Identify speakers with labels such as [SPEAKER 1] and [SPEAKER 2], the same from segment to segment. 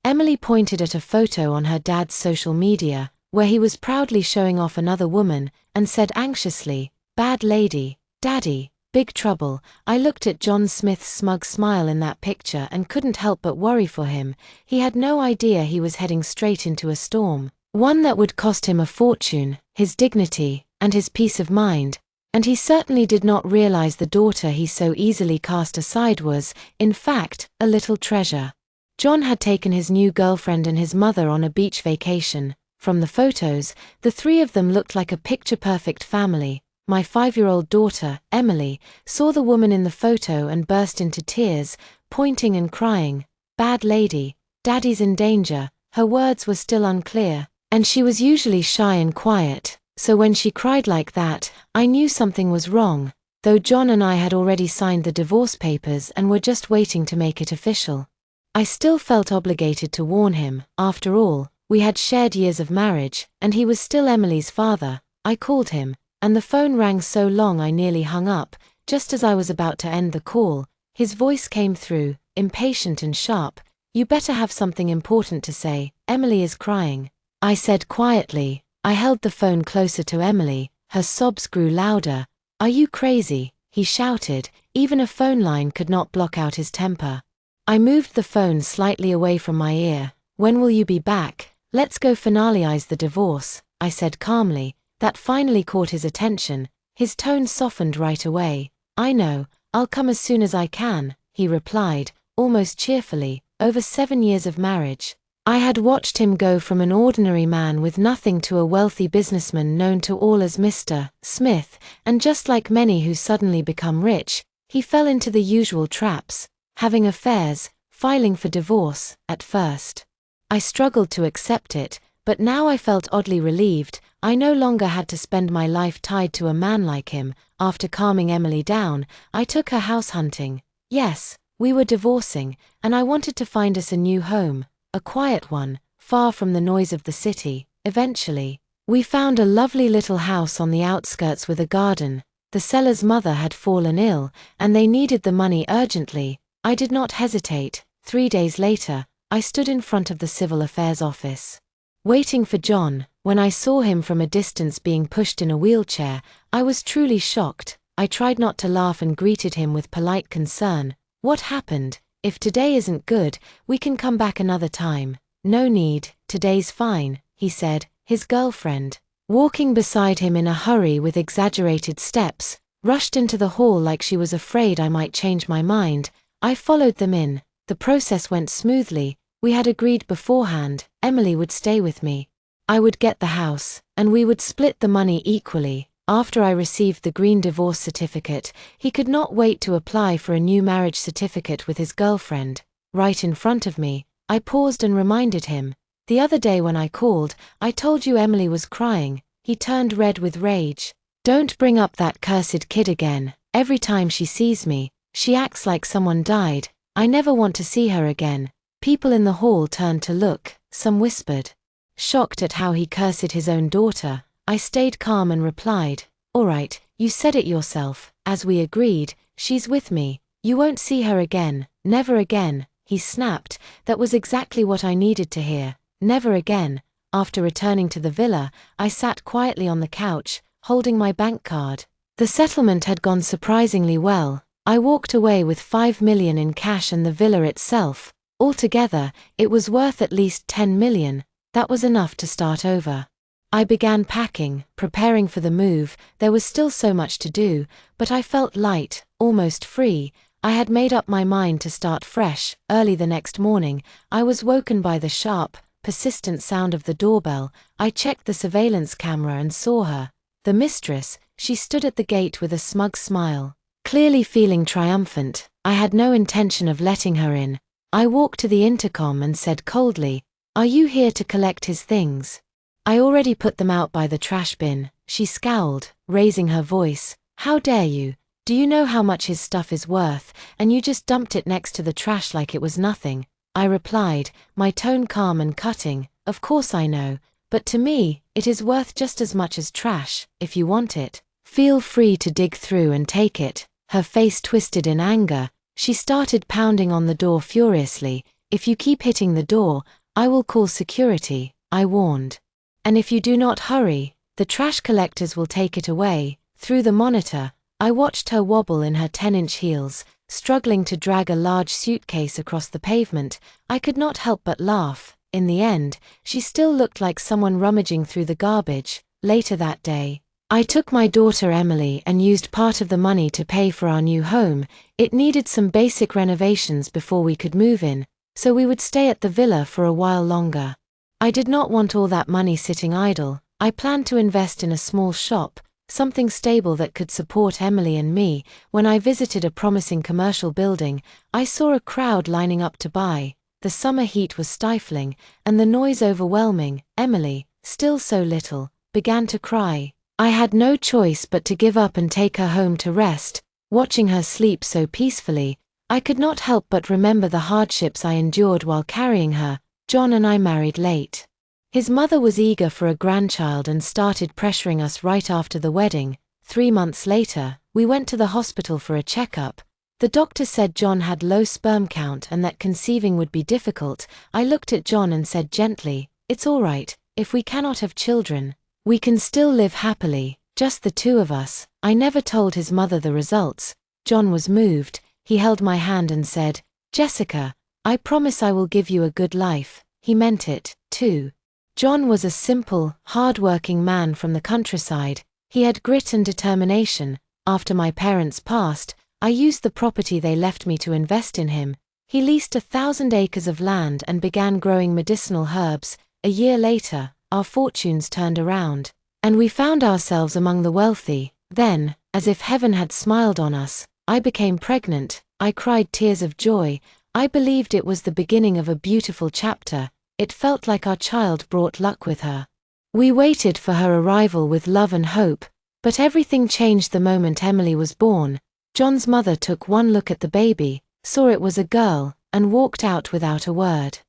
[SPEAKER 1] Emily pointed at a photo on her dad's social media, where he was proudly showing off another woman, and said anxiously, "Bad lady, daddy, big trouble." I looked at John Smith's smug smile in that picture and couldn't help but worry for him. He had no idea he was heading straight into a storm, one that would cost him a fortune, his dignity, and his peace of mind. And he certainly did not realize the daughter he so easily cast aside was, in fact, a little treasure. John had taken his new girlfriend and his mother on a beach vacation. From the photos, the three of them looked like a picture-perfect family. My 5-year-old daughter, Emily, saw the woman in the photo and burst into tears, pointing and crying, "Bad lady, daddy's in danger." Her words were still unclear, and she was usually shy and quiet, so when she cried like that, I knew something was wrong, though John and I had already signed the divorce papers and were just waiting to make it official. I still felt obligated to warn him. After all, we had shared years of marriage, and he was still Emily's father. I called him, and the phone rang so long I nearly hung up. Just as I was about to end the call, his voice came through, impatient and sharp. "You better have something important to say. Emily is crying," I said quietly. I held the phone closer to Emily. Her sobs grew louder. "Are you crazy?" he shouted. Even a phone line could not block out his temper. I moved the phone slightly away from my ear. "When will you be back? Let's go finalize the divorce," I said calmly. That finally caught his attention. His tone softened right away. "I know, I'll come as soon as I can," he replied, almost cheerfully. Over 7 years of marriage, I had watched him go from an ordinary man with nothing to a wealthy businessman known to all as Mr. Smith, and just like many who suddenly become rich, he fell into the usual traps, having affairs, filing for divorce. At first, I struggled to accept it, but now I felt oddly relieved. I no longer had to spend my life tied to a man like him. After calming Emily down, I took her house hunting. Yes, we were divorcing, and I wanted to find us a new home, a quiet one, far from the noise of the city. Eventually, we found a lovely little house on the outskirts with a garden. The seller's mother had fallen ill, and they needed the money urgently. I did not hesitate. 3 days later, I stood in front of the Civil Affairs office, waiting for John. When I saw him from a distance being pushed in a wheelchair, I was truly shocked. I tried not to laugh and greeted him with polite concern. "What happened? If today isn't good, we can come back another time." "No need, today's fine," he said. His girlfriend, walking beside him in a hurry with exaggerated steps, rushed into the hall like she was afraid I might change my mind. I followed them in. The process went smoothly. We had agreed beforehand, Emily would stay with me. I would get the house, and we would split the money equally. After I received the green divorce certificate, he could not wait to apply for a new marriage certificate with his girlfriend. Right in front of me, I paused and reminded him. "The other day when I called, I told you Emily was crying." He turned red with rage. "Don't bring up that cursed kid again. Every time she sees me, she acts like someone died. I never want to see her again." People in the hall turned to look. Some whispered, shocked at how he cursed his own daughter. I stayed calm and replied, "All right, you said it yourself. As we agreed, she's with me. You won't see her again. Never again." He snapped. That was exactly what I needed to hear. Never again. After returning to the villa, I sat quietly on the couch, holding my bank card. The settlement had gone surprisingly well. I walked away with $5 million in cash and the villa itself. Altogether, it was worth at least $10 million. That was enough to start over. I began packing, preparing for the move. There was still so much to do, but I felt light, almost free. I had made up my mind to start fresh. Early the next morning, I was woken by the sharp, persistent sound of the doorbell. I checked the surveillance camera and saw her. The mistress. She stood at the gate with a smug smile, clearly feeling triumphant. I had no intention of letting her in. I walked to the intercom and said coldly, "Are you here to collect his things?" "I already put them out by the trash bin." She scowled, raising her voice. "How dare you? Do you know how much his stuff is worth, and you just dumped it next to the trash like it was nothing?" I replied, my tone calm and cutting. "Of course I know, but to me, it is worth just as much as trash. If you want it, feel free to dig through and take it." Her face twisted in anger. She started pounding on the door furiously. "If you keep hitting the door, I will call security," I warned. "And if you do not hurry, the trash collectors will take it away." Through the monitor, I watched her wobble in her 10-inch heels, struggling to drag a large suitcase across the pavement. I could not help but laugh. In the end, she still looked like someone rummaging through the garbage. Later that day, I took my daughter Emily and used part of the money to pay for our new home. It needed some basic renovations before we could move in, so we would stay at the villa for a while longer. I did not want all that money sitting idle. I planned to invest in a small shop, something stable that could support Emily and me. When I visited a promising commercial building, I saw a crowd lining up to buy. The summer heat was stifling, and the noise overwhelming. Emily, still so little, began to cry. I had no choice but to give up and take her home to rest. Watching her sleep so peacefully, I could not help but remember the hardships I endured while carrying her. John and I married late. His mother was eager for a grandchild and started pressuring us right after the wedding. 3 months later, we went to the hospital for a checkup. The doctor said John had low sperm count and that conceiving would be difficult. I looked at John and said gently, "It's all right, if we cannot have children, we can still live happily, just the two of us." I never told his mother the results. John was moved. He held my hand and said, "Jessica, I promise I will give you a good life." He meant it, too. John was a simple, hard-working man from the countryside. He had grit and determination. After my parents passed, I used the property they left me to invest in him. He leased 1,000 acres of land and began growing medicinal herbs. A year later, our fortunes turned around, and we found ourselves among the wealthy. Then, as if heaven had smiled on us, I became pregnant. I cried tears of joy. I believed it was the beginning of a beautiful chapter. It felt like our child brought luck with her. We waited for her arrival with love and hope, but everything changed the moment Emily was born. John's mother took one look at the baby, saw it was a girl, and walked out without a word.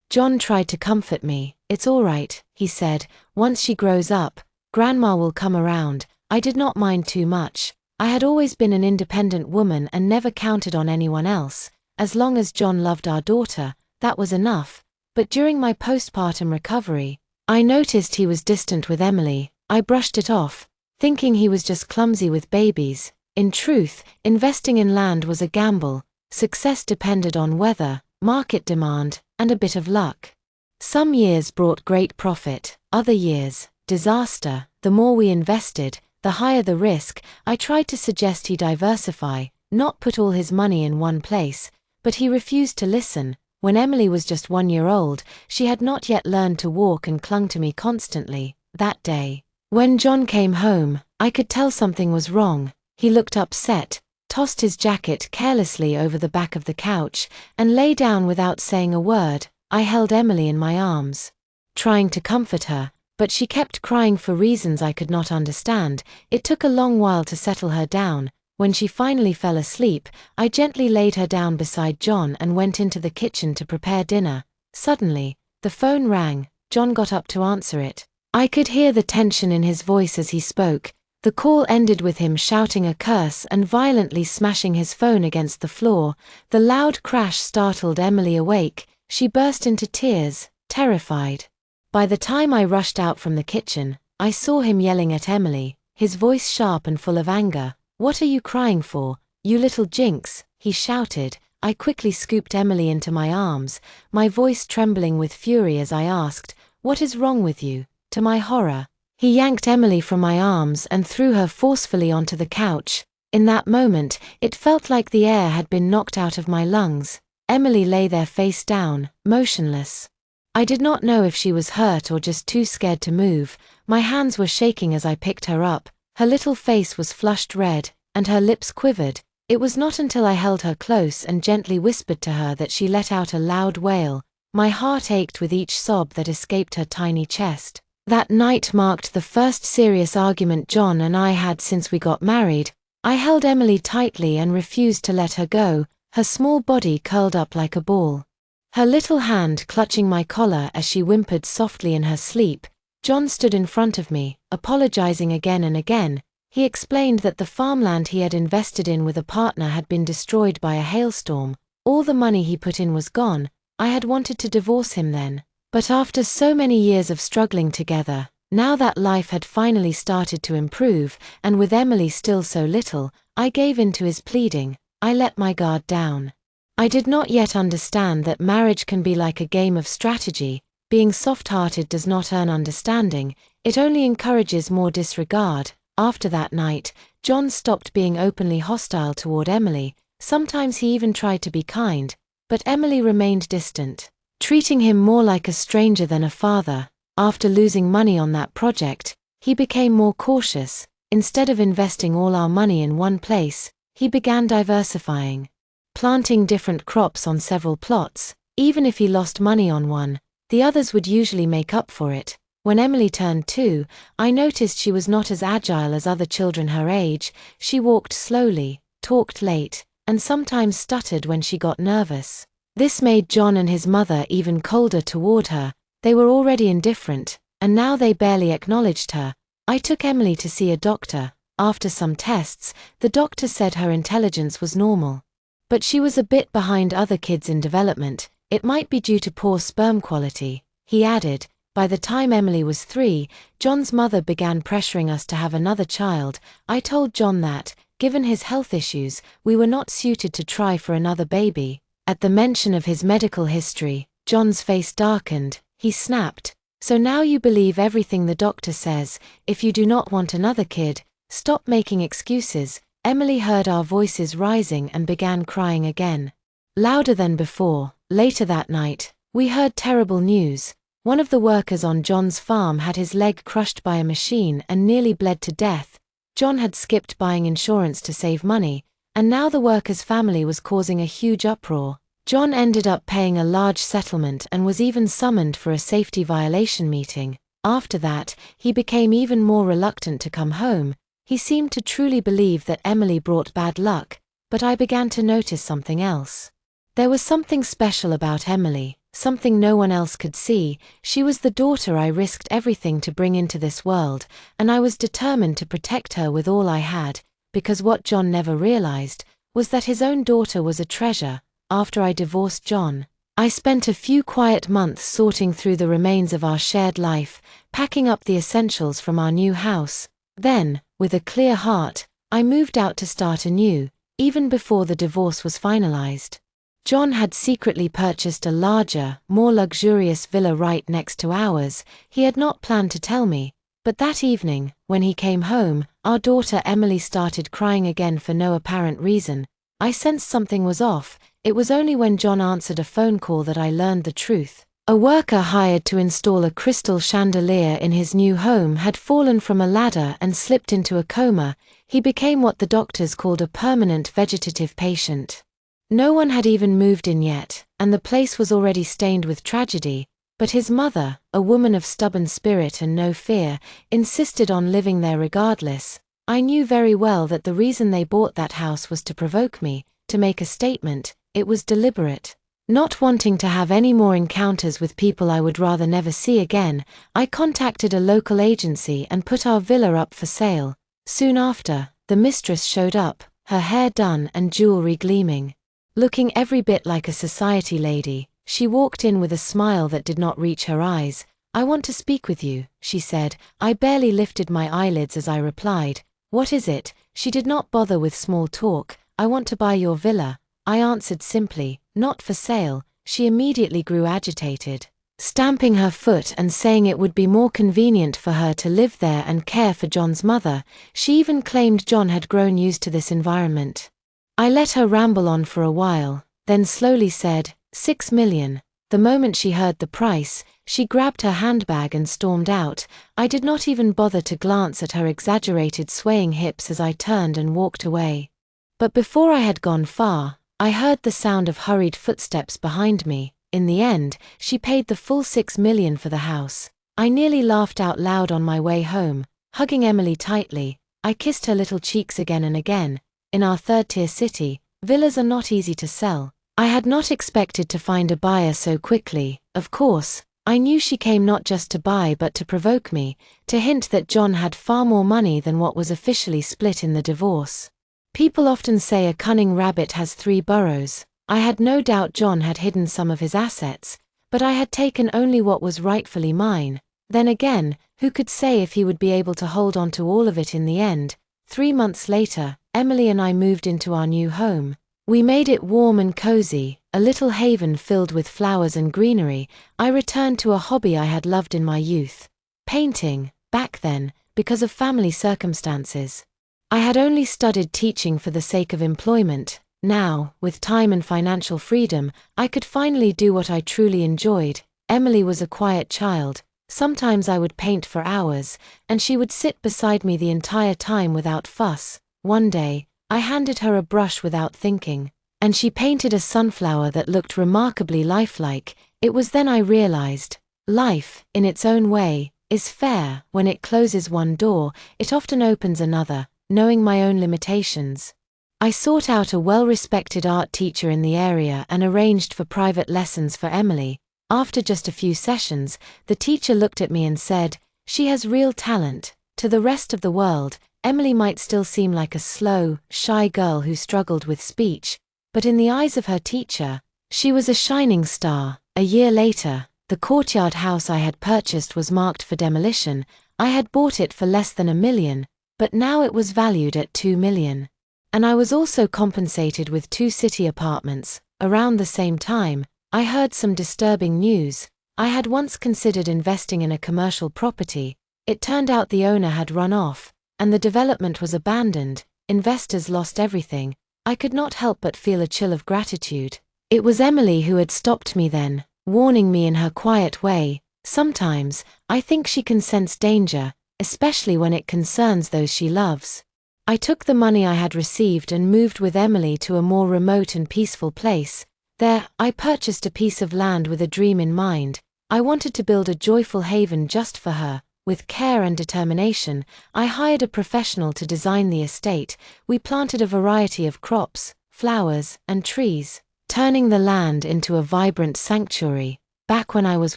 [SPEAKER 1] John tried to comfort me. "It's all right," he said. "Once she grows up, Grandma will come around." I did not mind too much. I had always been an independent woman and never counted on anyone else. As long as John loved our daughter, that was enough. But during my postpartum recovery, I noticed he was distant with Emily. I brushed it off, thinking he was just clumsy with babies. In truth, investing in land was a gamble. Success depended on weather, market demand, and a bit of luck. Some years brought great profit, other years, disaster. The more we invested, the higher the risk. I tried to suggest he diversify, not put all his money in one place, but he refused to listen. When Emily was just 1 year old, she had not yet learned to walk and clung to me constantly. That day, when John came home, I could tell something was wrong. He looked upset, tossed his jacket carelessly over the back of the couch, and lay down without saying a word. I held Emily in my arms, trying to comfort her, but she kept crying for reasons I could not understand. It took a long while to settle her down. When she finally fell asleep, I gently laid her down beside John and went into the kitchen to prepare dinner. Suddenly, the phone rang. John got up to answer it. I could hear the tension in his voice as he spoke. The call ended with him shouting a curse and violently smashing his phone against the floor. The loud crash startled Emily awake. She burst into tears, terrified. By the time I rushed out from the kitchen, I saw him yelling at Emily, his voice sharp and full of anger. "What are you crying for, you little jinx?" he shouted. I quickly scooped Emily into my arms, my voice trembling with fury as I asked, "What is wrong with you?" To my horror, he yanked Emily from my arms and threw her forcefully onto the couch. In that moment, it felt like the air had been knocked out of my lungs. Emily lay there face down, motionless. I did not know if she was hurt or just too scared to move. My hands were shaking as I picked her up. Her little face was flushed red, and her lips quivered. It was not until I held her close and gently whispered to her that she let out a loud wail. My heart ached with each sob that escaped her tiny chest. That night marked the first serious argument John and I had since we got married. I held Emily tightly and refused to let her go, her small body curled up like a ball, her little hand clutching my collar as she whimpered softly in her sleep. John stood in front of me, apologizing again and again. He explained that the farmland he had invested in with a partner had been destroyed by a hailstorm. All the money he put in was gone, I had wanted to divorce him then. But after so many years of struggling together, now that life had finally started to improve, and with Emily still so little, I gave in to his pleading. I let my guard down. I did not yet understand that marriage can be like a game of strategy. Being soft-hearted does not earn understanding, it only encourages more disregard. After that night, John stopped being openly hostile toward Emily. Sometimes he even tried to be kind, but Emily remained distant, treating him more like a stranger than a father. After losing money on that project, he became more cautious. Instead of investing all our money in one place, he began diversifying, planting different crops on several plots. Even if he lost money on one, the others would usually make up for it. When Emily turned 2, I noticed she was not as agile as other children her age. She walked slowly, talked late, and sometimes stuttered when she got nervous. This made John and his mother even colder toward her. They were already indifferent, and now they barely acknowledged her. I took Emily to see a doctor. After some tests, the doctor said her intelligence was normal. But she was a bit behind other kids in development. It might be due to poor sperm quality. He added, by the time Emily was 3, John's mother began pressuring us to have another child. I told John that, given his health issues, we were not suited to try for another baby. At the mention of his medical history, John's face darkened. He snapped, "So now you believe everything the doctor says. If you do not want another kid, stop making excuses." Emily heard our voices rising and began crying again, louder than before. Later that night, we heard terrible news. One of the workers on John's farm had his leg crushed by a machine and nearly bled to death. John had skipped buying insurance to save money, and now the worker's family was causing a huge uproar. John ended up paying a large settlement and was even summoned for a safety violation meeting. After that, he became even more reluctant to come home. He seemed to truly believe that Emily brought bad luck, but I began to notice something else. There was something special about Emily, something no one else could see. She was the daughter I risked everything to bring into this world, and I was determined to protect her with all I had, because what John never realized was that his own daughter was a treasure. After I divorced John, I spent a few quiet months sorting through the remains of our shared life, packing up the essentials from our new house. Then, with a clear heart, I moved out to start anew, even before the divorce was finalized. John had secretly purchased a larger, more luxurious villa right next to ours. He had not planned to tell me, but that evening, when he came home, our daughter Emily started crying again for no apparent reason. I sensed something was off. It was only when John answered a phone call that I learned the truth. A worker hired to install a crystal chandelier in his new home had fallen from a ladder and slipped into a coma. He became what the doctors called a permanent vegetative patient. No one had even moved in yet, and the place was already stained with tragedy. But his mother, a woman of stubborn spirit and no fear, insisted on living there regardless. I knew very well that the reason they bought that house was to provoke me, to make a statement. It was deliberate. Not wanting to have any more encounters with people I would rather never see again, I contacted a local agency and put our villa up for sale. Soon after, the mistress showed up, her hair done and jewelry gleaming. Looking every bit like a society lady, she walked in with a smile that did not reach her eyes. "I want to speak with you," she said. I barely lifted my eyelids as I replied, "What is it?" She did not bother with small talk. "I want to buy your villa," I answered simply. "Not for sale." She immediately grew agitated, stamping her foot and saying it would be more convenient for her to live there and care for John's mother. She even claimed John had grown used to this environment. I let her ramble on for a while, then slowly said, "6 million. The moment she heard the price, she grabbed her handbag and stormed out. I did not even bother to glance at her exaggerated swaying hips as I turned and walked away. But before I had gone far, I heard the sound of hurried footsteps behind me. In the end, she paid the full 6 million for the house. I nearly laughed out loud on my way home. Hugging Emily tightly, I kissed her little cheeks again and again. In our third-tier city, villas are not easy to sell. I had not expected to find a buyer so quickly. Of course, I knew she came not just to buy but to provoke me, to hint that John had far more money than what was officially split in the divorce. People often say a cunning rabbit has 3 burrows. I had no doubt John had hidden some of his assets, but I had taken only what was rightfully mine. Then again, who could say if he would be able to hold on to all of it in the end? 3 months later, Emily and I moved into our new home. We made it warm and cozy, a little haven filled with flowers and greenery. I returned to a hobby I had loved in my youth. Painting, back then, because of family circumstances. I had only studied teaching for the sake of employment. Now, with time and financial freedom, I could finally do what I truly enjoyed. Emily was a quiet child. Sometimes I would paint for hours, and she would sit beside me the entire time without fuss. One day, I handed her a brush without thinking, and she painted a sunflower that looked remarkably lifelike. It was then I realized, life, in its own way, is fair. When it closes one door, it often opens another. Knowing my own limitations, I sought out a well-respected art teacher in the area and arranged for private lessons for Emily. After just a few sessions, the teacher looked at me and said, "She has real talent." To the rest of the world, Emily might still seem like a slow, shy girl who struggled with speech, but in the eyes of her teacher, she was a shining star. A year later, the courtyard house I had purchased was marked for demolition. I had bought it for less than $1 million, but now it was valued at $2 million. And I was also compensated with 2 city apartments. Around the same time, I heard some disturbing news. I had once considered investing in a commercial property. It turned out the owner had run off, and the development was abandoned. Investors lost everything. I could not help but feel a chill of gratitude. It was Emily who had stopped me then, warning me in her quiet way. Sometimes, I think she can sense danger, especially when it concerns those she loves. I took the money I had received and moved with Emily to a more remote and peaceful place. There, I purchased a piece of land with a dream in mind. I wanted to build a joyful haven just for her. With care and determination, I hired a professional to design the estate. We planted a variety of crops, flowers, and trees, turning the land into a vibrant sanctuary. Back when I was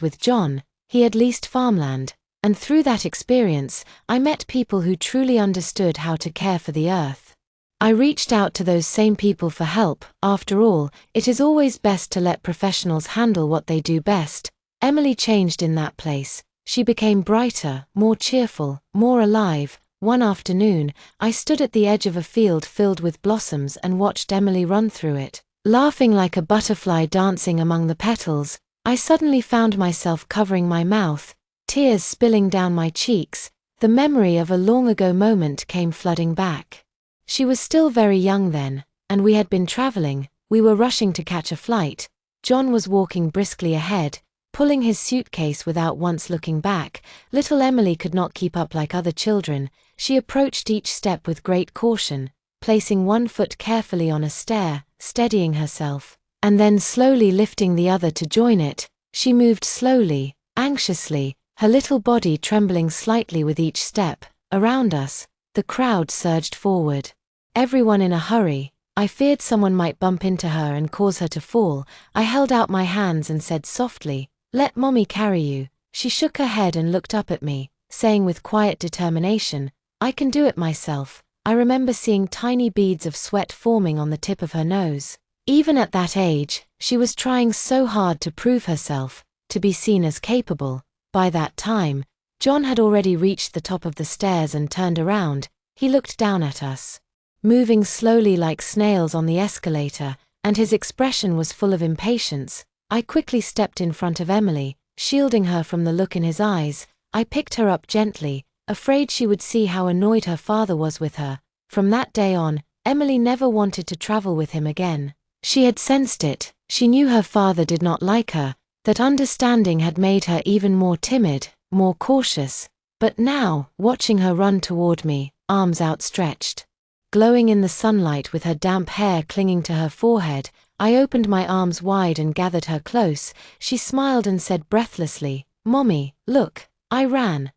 [SPEAKER 1] with John, he had leased farmland. And through that experience, I met people who truly understood how to care for the earth. I reached out to those same people for help. After all, it is always best to let professionals handle what they do best. Emily changed in that place. She became brighter, more cheerful, more alive. One afternoon, I stood at the edge of a field filled with blossoms and watched Emily run through it. Laughing like a butterfly dancing among the petals, I suddenly found myself covering my mouth, tears spilling down my cheeks. The memory of a long-ago moment came flooding back. She was still very young then, and we had been traveling. We were rushing to catch a flight. John was walking briskly ahead, pulling his suitcase without once looking back. Little Emily could not keep up like other children. She approached each step with great caution, placing one foot carefully on a stair, steadying herself, and then slowly lifting the other to join it. She moved slowly, anxiously, her little body trembling slightly with each step. Around us, the crowd surged forward. Everyone in a hurry. I feared someone might bump into her and cause her to fall. I held out my hands and said softly, "Let Mommy carry you." She shook her head and looked up at me, saying with quiet determination, "I can do it myself." I remember seeing tiny beads of sweat forming on the tip of her nose. Even at that age, she was trying so hard to prove herself, to be seen as capable. By that time, John had already reached the top of the stairs and turned around. He looked down at us, moving slowly like snails on the escalator, and his expression was full of impatience. I quickly stepped in front of Emily, shielding her from the look in his eyes. I picked her up gently, afraid she would see how annoyed her father was with her. From that day on, Emily never wanted to travel with him again. She had sensed it. She knew her father did not like her. That understanding had made her even more timid, more cautious. But now, watching her run toward me, arms outstretched, glowing in the sunlight with her damp hair clinging to her forehead, I opened my arms wide and gathered her close. She smiled and said breathlessly, "Mommy, look, I ran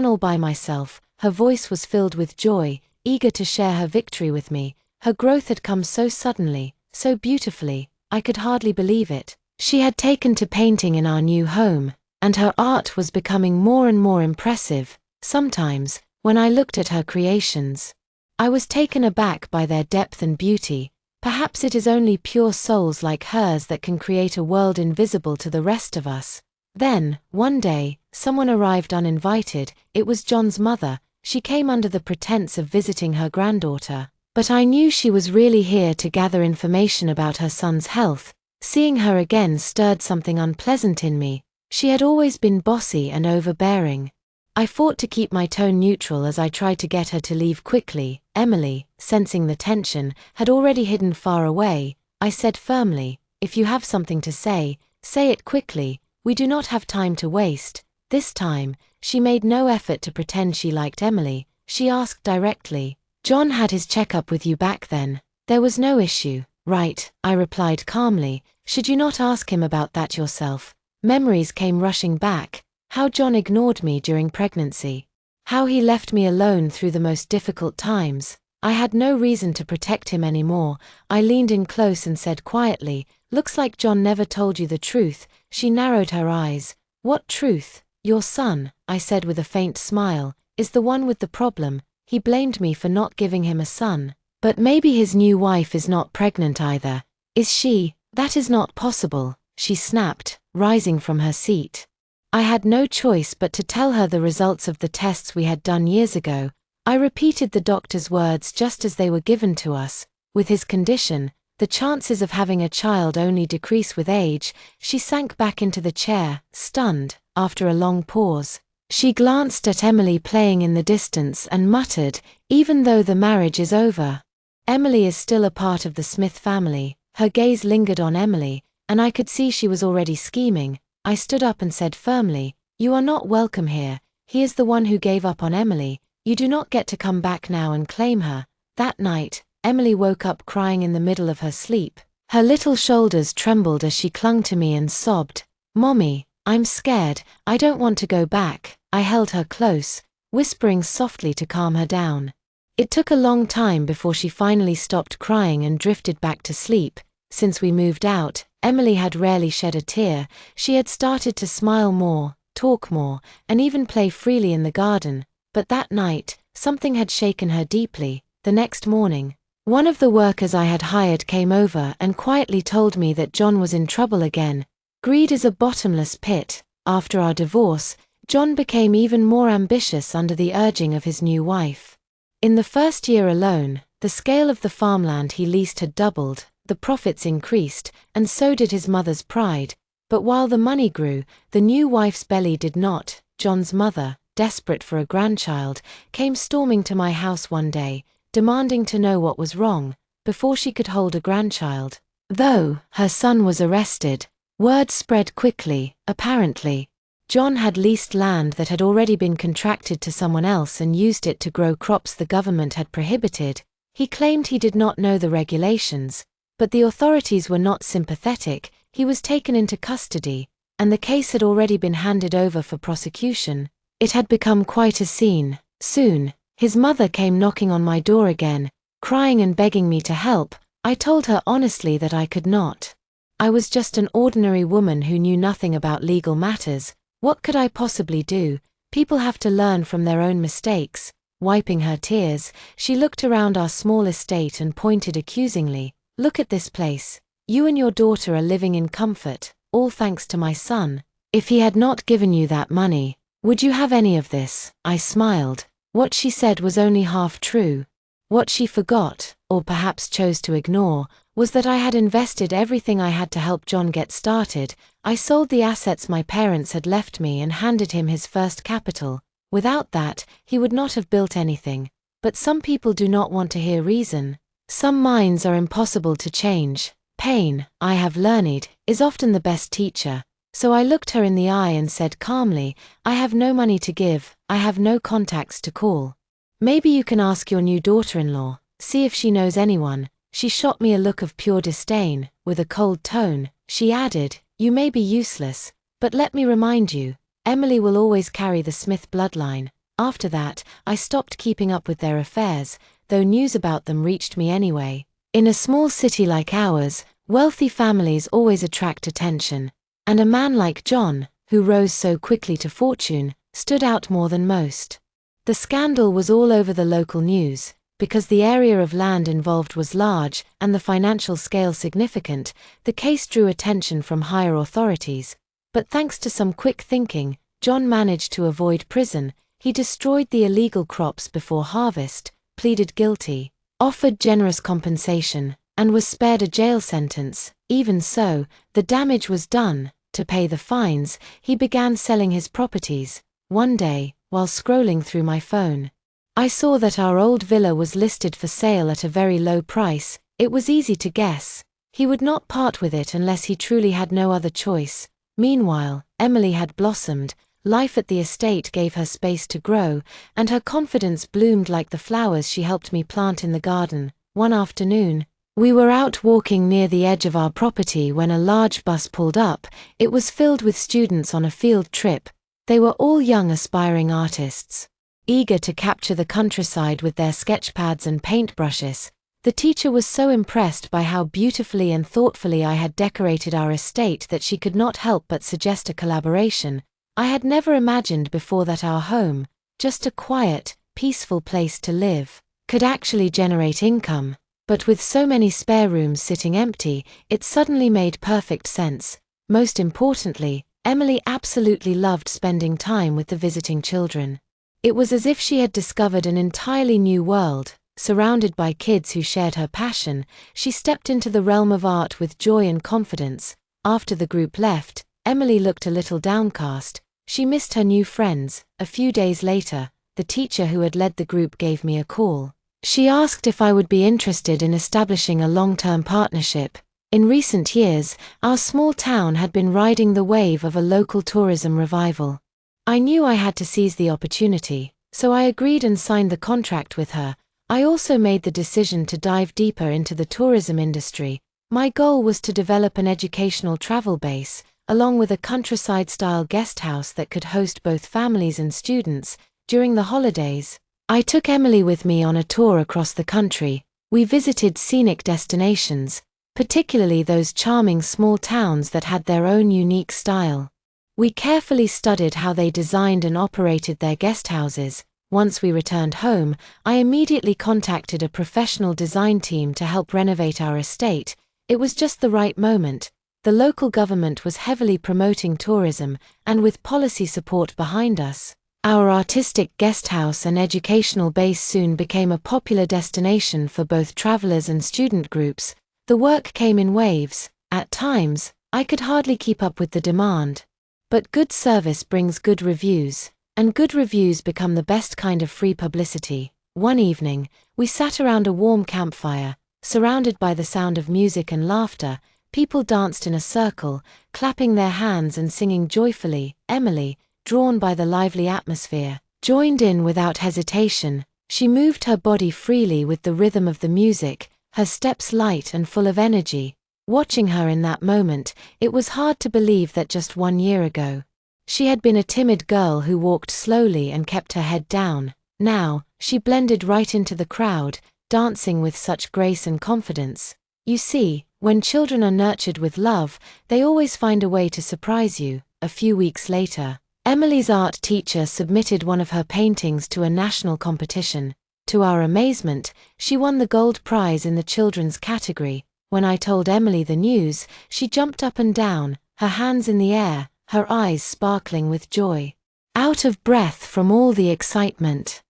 [SPEAKER 1] all by myself." Her voice was filled with joy, eager to share her victory with me. Her growth had come so suddenly, so beautifully, I could hardly believe it. She had taken to painting in our new home, and her art was becoming more and more impressive. Sometimes, when I looked at her creations, I was taken aback by their depth and beauty. Perhaps it is only pure souls like hers that can create a world invisible to the rest of us. Then, one day, someone arrived uninvited. It was John's mother. She came under the pretense of visiting her granddaughter, but I knew she was really here to gather information about her son's health. Seeing her again stirred something unpleasant in me. She had always been bossy and overbearing. I fought to keep my tone neutral as I tried to get her to leave quickly. Emily, sensing the tension, had already hidden far away. I said firmly, "If you have something to say, say it quickly. We do not have time to waste." This time, she made no effort to pretend she liked Emily. She asked directly, "John had his checkup with you back then. There was no issue, right?" I replied calmly. "Should you not ask him about that yourself?" Memories came rushing back. How John ignored me during pregnancy. How he left me alone through the most difficult times. I had no reason to protect him anymore. I leaned in close and said quietly, "Looks like John never told you the truth." She narrowed her eyes. "What truth?" "Your son," I said with a faint smile, "is the one with the problem. He blamed me for not giving him a son. But maybe his new wife is not pregnant either. Is she?" "That is not possible," she snapped, rising from her seat. I had no choice but to tell her the results of the tests we had done years ago. I repeated the doctor's words just as they were given to us. With his condition, the chances of having a child only decrease with age. She sank back into the chair, stunned. After a long pause, she glanced at Emily playing in the distance and muttered, "Even though the marriage is over, Emily is still a part of the Smith family." Her gaze lingered on Emily, and I could see she was already scheming. I stood up and said firmly, "You are not welcome here. He is the one who gave up on Emily. You do not get to come back now and claim her." That night, Emily woke up crying in the middle of her sleep. Her little shoulders trembled as she clung to me and sobbed, "Mommy, I'm scared. I don't want to go back." I held her close, whispering softly to calm her down. It took a long time before she finally stopped crying and drifted back to sleep. Since we moved out, Emily had rarely shed a tear. She had started to smile more, talk more, and even play freely in the garden. But that night, something had shaken her deeply. The next morning, one of the workers I had hired came over and quietly told me that John was in trouble again. Greed is a bottomless pit. After our divorce, John became even more ambitious under the urging of his new wife. In the first year alone, the scale of the farmland he leased had doubled. The profits increased, and so did his mother's pride. But while the money grew, the new wife's belly did not. John's mother, desperate for a grandchild, came storming to my house one day, demanding to know what was wrong, before she could hold a grandchild. Though her son was arrested, word spread quickly. Apparently, John had leased land that had already been contracted to someone else and used it to grow crops the government had prohibited. He claimed he did not know the regulations, but the authorities were not sympathetic. He was taken into custody, and the case had already been handed over for prosecution. It had become quite a scene. Soon, his mother came knocking on my door again, crying and begging me to help. I told her honestly that I could not. I was just an ordinary woman who knew nothing about legal matters. What could I possibly do? People have to learn from their own mistakes. Wiping her tears, she looked around our small estate and pointed accusingly. "Look at this place. You and your daughter are living in comfort, all thanks to my son. If he had not given you that money, would you have any of this?" I smiled. What she said was only half true. What she forgot, or perhaps chose to ignore, was that I had invested everything I had to help John get started. I sold the assets my parents had left me and handed him his first capital. Without that, he would not have built anything. But some people do not want to hear reason. Some minds are impossible to change. Pain, I have learned, is often the best teacher. So I looked her in the eye and said calmly, "I have no money to give, I have no contacts to call. Maybe you can ask your new daughter-in-law, see if she knows anyone." She shot me a look of pure disdain. With a cold tone, she added, "You may be useless, but let me remind you, Emily will always carry the Smith bloodline." After that, I stopped keeping up with their affairs, though news about them reached me anyway. In a small city like ours, wealthy families always attract attention, and a man like John, who rose so quickly to fortune, stood out more than most. The scandal was all over the local news. Because the area of land involved was large and the financial scale significant, the case drew attention from higher authorities. But thanks to some quick thinking, John managed to avoid prison. He destroyed the illegal crops before harvest, pleaded guilty, offered generous compensation, and was spared a jail sentence. Even so, the damage was done. To pay the fines, he began selling his properties. One day, while scrolling through my phone, I saw that our old villa was listed for sale at a very low price. It was easy to guess. He would not part with it unless he truly had no other choice. Meanwhile, Emily had blossomed. Life at the estate gave her space to grow, and her confidence bloomed like the flowers she helped me plant in the garden. One afternoon, we were out walking near the edge of our property when a large bus pulled up. It was filled with students on a field trip. They were all young aspiring artists, eager to capture the countryside with their sketchpads and paintbrushes. The teacher was so impressed by how beautifully and thoughtfully I had decorated our estate that she could not help but suggest a collaboration. I had never imagined before that our home, just a quiet, peaceful place to live, could actually generate income. But with so many spare rooms sitting empty, it suddenly made perfect sense. Most importantly, Emily absolutely loved spending time with the visiting children. It was as if she had discovered an entirely new world. Surrounded by kids who shared her passion, she stepped into the realm of art with joy and confidence. After the group left, Emily looked a little downcast. She missed her new friends. A few days later, the teacher who had led the group gave me a call. She asked if I would be interested in establishing a long-term partnership. In recent years, our small town had been riding the wave of a local tourism revival. I knew I had to seize the opportunity, so I agreed and signed the contract with her. I also made the decision to dive deeper into the tourism industry. My goal was to develop an educational travel base, along with a countryside-style guest house that could host both families and students. During the holidays, I took Emily with me on a tour across the country. We visited scenic destinations, particularly those charming small towns that had their own unique style. We carefully studied how they designed and operated their guest houses. Once we returned home, I immediately contacted a professional design team to help renovate our estate. It was just the right moment. The local government was heavily promoting tourism, and with policy support behind us, our artistic guest house and educational base soon became a popular destination for both travelers and student groups. The work came in waves. At times, I could hardly keep up with the demand. But good service brings good reviews, and good reviews become the best kind of free publicity. One evening, we sat around a warm campfire, surrounded by the sound of music and laughter. People danced in a circle, clapping their hands and singing joyfully. Emily, drawn by the lively atmosphere, joined in without hesitation. She moved her body freely with the rhythm of the music, her steps light and full of energy. Watching her in that moment, it was hard to believe that just 1 year ago, she had been a timid girl who walked slowly and kept her head down. Now, she blended right into the crowd, dancing with such grace and confidence. You see, when children are nurtured with love, they always find a way to surprise you. A few weeks later, Emily's art teacher submitted one of her paintings to a national competition. To our amazement, she won the gold prize in the children's category. When I told Emily the news, she jumped up and down, her hands in the air, her eyes sparkling with joy. Out of breath from all the excitement,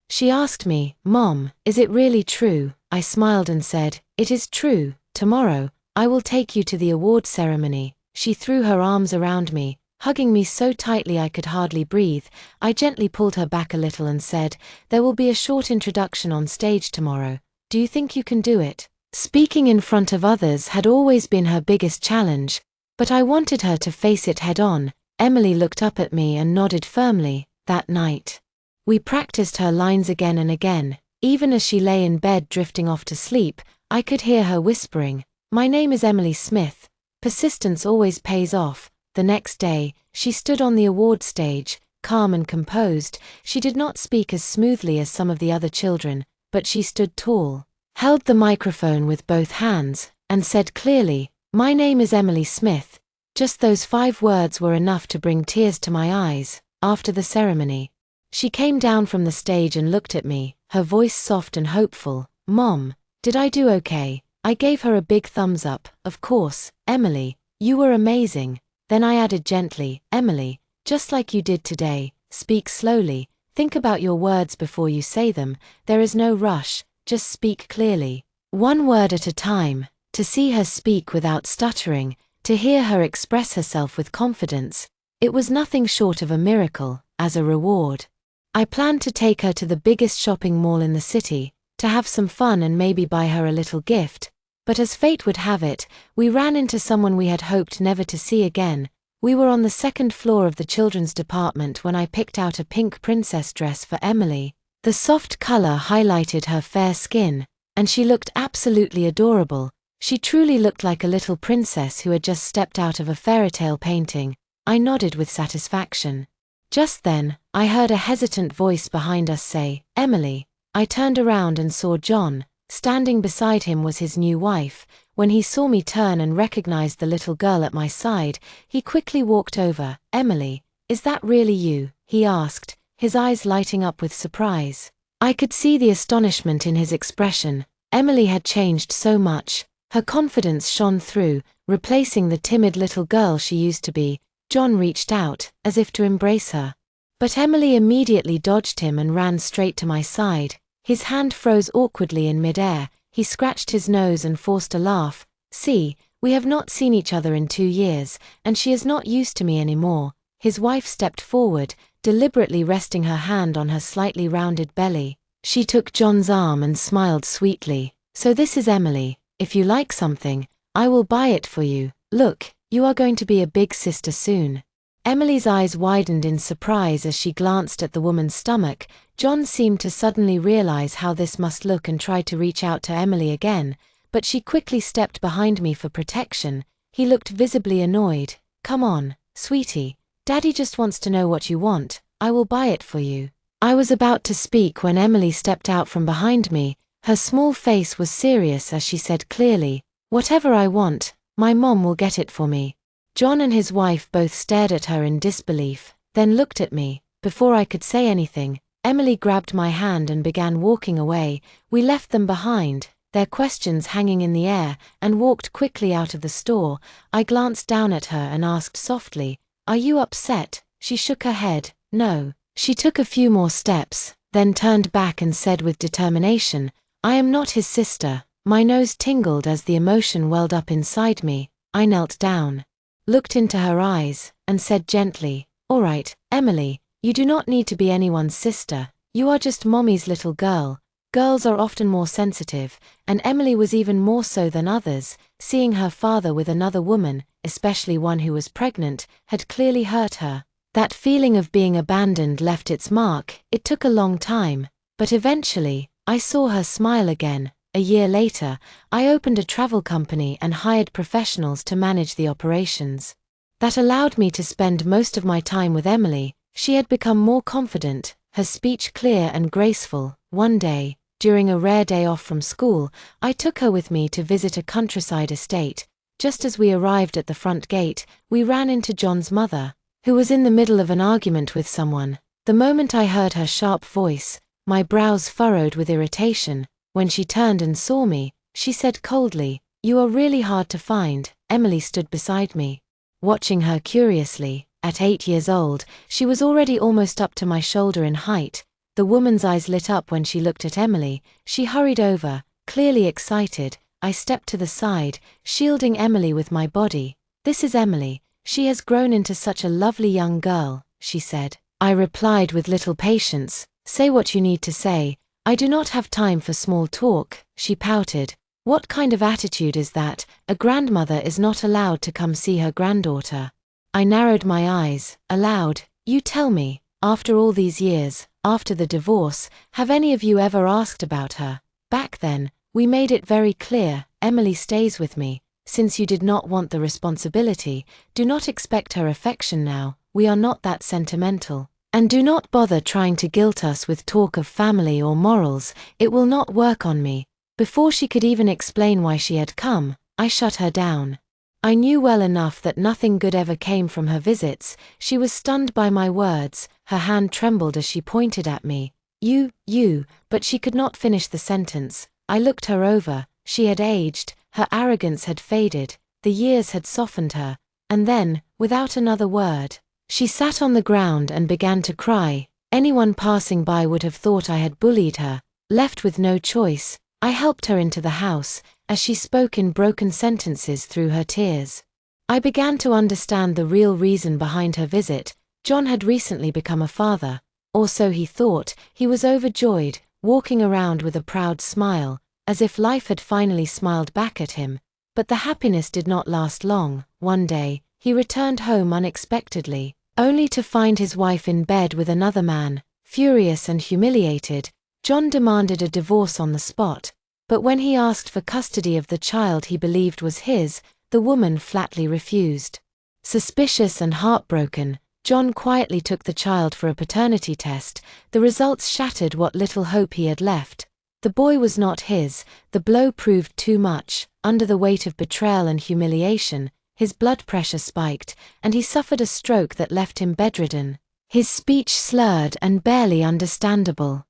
[SPEAKER 1] she asked me, "Mom, is it really true?" I smiled and said, "It is true. Tomorrow, I will take you to the award ceremony." She threw her arms around me, hugging me so tightly I could hardly breathe. I gently pulled her back a little and said, "There will be a short introduction on stage tomorrow. Do you think you can do it?" Speaking in front of others had always been her biggest challenge, but I wanted her to face it head-on. Emily looked up at me and nodded firmly. That night, we practiced her lines again and again. Even as she lay in bed drifting off to sleep, I could hear her whispering, "My name is Emily Smith. Persistence always pays off." The next day, she stood on the award stage, calm and composed. She did not speak as smoothly as some of the other children, but she stood tall, held the microphone with both hands, and said clearly, "My name is Emily Smith." Just those 5 words were enough to bring tears to my eyes. After the ceremony, she came down from the stage and looked at me, her voice soft and hopeful. "Mom, did I do okay?" I gave her a big thumbs up. "Of course, Emily, you were amazing." Then I added gently, "Emily, just like you did today, speak slowly, think about your words before you say them, there is no rush, just speak clearly. One word at a time." To see her speak without stuttering, to hear her express herself with confidence, it was nothing short of a miracle. As a reward, I planned to take her to the biggest shopping mall in the city, to have some fun and maybe buy her a little gift, but as fate would have it, we ran into someone we had hoped never to see again. We were on the second floor of the children's department when I picked out a pink princess dress for Emily. The soft color highlighted her fair skin, and she looked absolutely adorable. She truly looked like a little princess who had just stepped out of a fairy tale painting. I nodded with satisfaction. Just then, I heard a hesitant voice behind us say, "Emily." I turned around and saw John. Standing beside him was his new wife. When he saw me turn and recognized the little girl at my side, he quickly walked over. "Emily, is that really you?" he asked, his eyes lighting up with surprise. I could see the astonishment in his expression. Emily had changed so much. Her confidence shone through, replacing the timid little girl she used to be. John reached out, as if to embrace her. But Emily immediately dodged him and ran straight to my side. His hand froze awkwardly in midair. He scratched his nose and forced a laugh. "See, we have not seen each other in 2 years, and she is not used to me anymore." His wife stepped forward, deliberately resting her hand on her slightly rounded belly. She took John's arm and smiled sweetly. "So this is Emily. If you like something, I will buy it for you. Look, you are going to be a big sister soon." Emily's eyes widened in surprise as she glanced at the woman's stomach. John seemed to suddenly realize how this must look and tried to reach out to Emily again, but she quickly stepped behind me for protection. He looked visibly annoyed. "Come on, sweetie. Daddy just wants to know what you want. I will buy it for you." I was about to speak when Emily stepped out from behind me. Her small face was serious as she said clearly, "Whatever I want, my mom will get it for me." John and his wife both stared at her in disbelief, then looked at me. Before I could say anything, Emily grabbed my hand and began walking away. We left them behind, their questions hanging in the air, and walked quickly out of the store. I glanced down at her and asked softly, "Are you upset?" She shook her head, "No." She took a few more steps, then turned back and said with determination, "I am not his sister." My nose tingled as the emotion welled up inside me. I knelt down, looked into her eyes, and said gently, "All right, Emily, you do not need to be anyone's sister. You are just mommy's little girl." Girls are often more sensitive, and Emily was even more so than others. Seeing her father with another woman, especially one who was pregnant, had clearly hurt her. That feeling of being abandoned left its mark. It took a long time, but eventually, I saw her smile again. A year later, I opened a travel company and hired professionals to manage the operations. That allowed me to spend most of my time with Emily. She had become more confident, her speech clear and graceful. One day, during a rare day off from school, I took her with me to visit a countryside estate. Just as we arrived at the front gate, we ran into John's mother, who was in the middle of an argument with someone. The moment I heard her sharp voice, my brows furrowed with irritation. When she turned and saw me, she said coldly, "You are really hard to find." Emily stood beside me, watching her curiously. At 8 years old, she was already almost up to my shoulder in height. The woman's eyes lit up when she looked at Emily. She hurried over, clearly excited. I stepped to the side, shielding Emily with my body. "This is Emily. She has grown into such a lovely young girl," she said. I replied with little patience, "Say what you need to say. I do not have time for small talk." She pouted. "What kind of attitude is that? A grandmother is not allowed to come see her granddaughter." I narrowed my eyes, aloud, "You tell me, after all these years, after the divorce, have any of you ever asked about her? Back then, we made it very clear, Emily stays with me. Since you did not want the responsibility, do not expect her affection now. We are not that sentimental. And do not bother trying to guilt us with talk of family or morals. It will not work on me." Before she could even explain why she had come, I shut her down. I knew well enough that nothing good ever came from her visits. She was stunned by my words, her hand trembled as she pointed at me. But she could not finish the sentence. I looked her over. She had aged, her arrogance had faded, the years had softened her, and then, without another word, she sat on the ground and began to cry. Anyone passing by would have thought I had bullied her. Left with no choice, I helped her into the house, as she spoke in broken sentences through her tears. I began to understand the real reason behind her visit. John had recently become a father, or so he thought. He was overjoyed, walking around with a proud smile, as if life had finally smiled back at him. But the happiness did not last long. One day, he returned home unexpectedly, only to find his wife in bed with another man. Furious and humiliated, John demanded a divorce on the spot. But when he asked for custody of the child he believed was his, the woman flatly refused. Suspicious and heartbroken, John quietly took the child for a paternity test. The results shattered what little hope he had left. The boy was not his. The blow proved too much. Under the weight of betrayal and humiliation, his blood pressure spiked, and he suffered a stroke that left him bedridden, his speech slurred and barely understandable.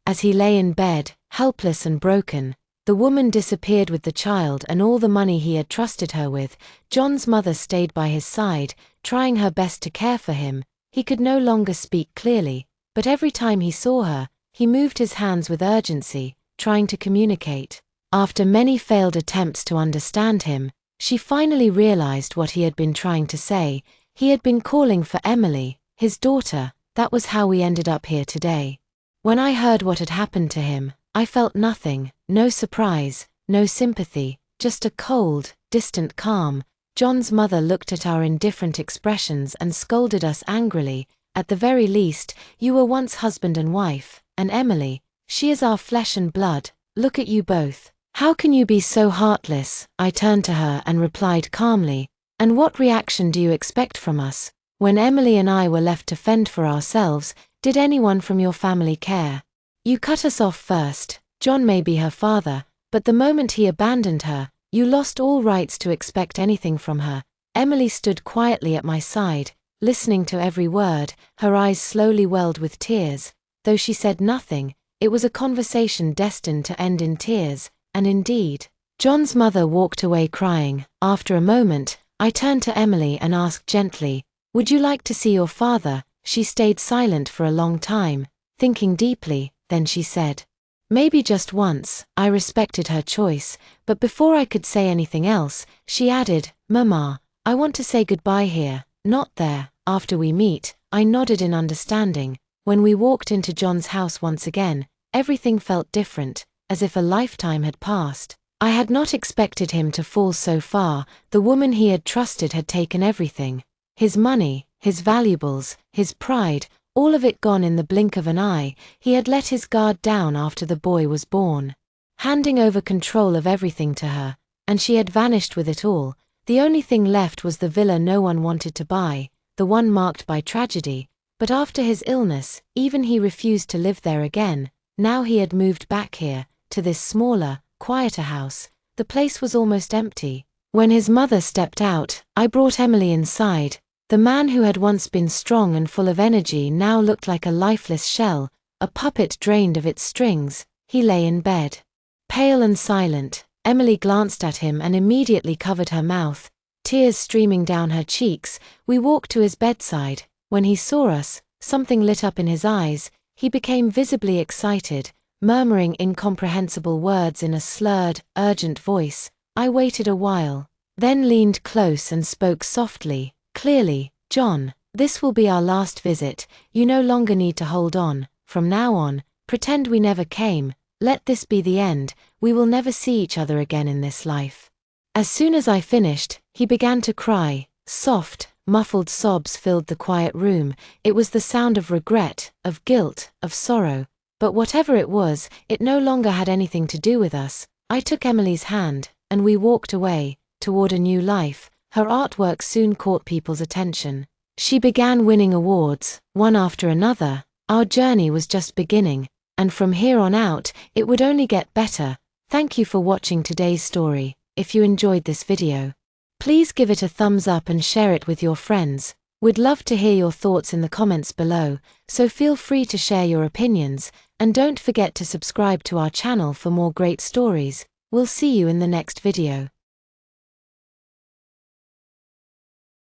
[SPEAKER 1] As he lay in bed, helpless and broken, the woman disappeared with the child and all the money he had trusted her with. John's mother stayed by his side, trying her best to care for him. He could no longer speak clearly, but every time he saw her, he moved his hands with urgency, trying to communicate. After many failed attempts to understand him, she finally realized what he had been trying to say. He had been calling for Emily, his daughter. That was how we ended up here today. When I heard what had happened to him, I felt nothing, no surprise, no sympathy, just a cold, distant calm. John's mother looked at our indifferent expressions and scolded us angrily. At the very least, you were once husband and wife, and Emily, she is our flesh and blood. Look at you both. How can you be so heartless? I turned to her and replied calmly, and what reaction do you expect from us? When Emily and I were left to fend for ourselves, did anyone from your family care? You cut us off first. John may be her father, but the moment he abandoned her, you lost all rights to expect anything from her. Emily stood quietly at my side, listening to every word. Her eyes slowly welled with tears. Though she said nothing, it was a conversation destined to end in tears, and indeed, John's mother walked away crying. After a moment, I turned to Emily and asked gently, "Would you like to see your father?" She stayed silent for a long time, thinking deeply. Then she said, "Maybe just once." I respected her choice, but before I could say anything else, she added, "Mama, I want to say goodbye here, not there." After we meet, I nodded in understanding. When we walked into John's house once again, everything felt different, as if a lifetime had passed. I had not expected him to fall so far. The woman he had trusted had taken everything. His money, his valuables, his pride, all of it gone in the blink of an eye. He had let his guard down after the boy was born, handing over control of everything to her, and she had vanished with it all. The only thing left was the villa no one wanted to buy, the one marked by tragedy. But after his illness, even he refused to live there again. Now he had moved back here, to this smaller, quieter house. The place was almost empty. When his mother stepped out, I brought Emily inside. The man who had once been strong and full of energy now looked like a lifeless shell, a puppet drained of its strings. He lay in bed, pale and silent. Emily glanced at him and immediately covered her mouth, tears streaming down her cheeks. We walked to his bedside. When he saw us, something lit up in his eyes. He became visibly excited, murmuring incomprehensible words in a slurred, urgent voice. I waited a while, then leaned close and spoke softly, clearly. "John, this will be our last visit. You no longer need to hold on. From now on, pretend we never came. Let this be the end. We will never see each other again in this life." As soon as I finished, he began to cry. Soft, muffled sobs filled the quiet room. It was the sound of regret, of guilt, of sorrow. But whatever it was, it no longer had anything to do with us. I took Emily's hand, and we walked away, toward a new life. Her artwork soon caught people's attention. She began winning awards, one after another. Our journey was just beginning, and from here on out, it would only get better. Thank you for watching today's story. If you enjoyed this video, please give it a thumbs up and share it with your friends. We'd love to hear your thoughts in the comments below, so feel free to share your opinions. And don't forget to subscribe to our channel for more great stories. We'll see you in the next video.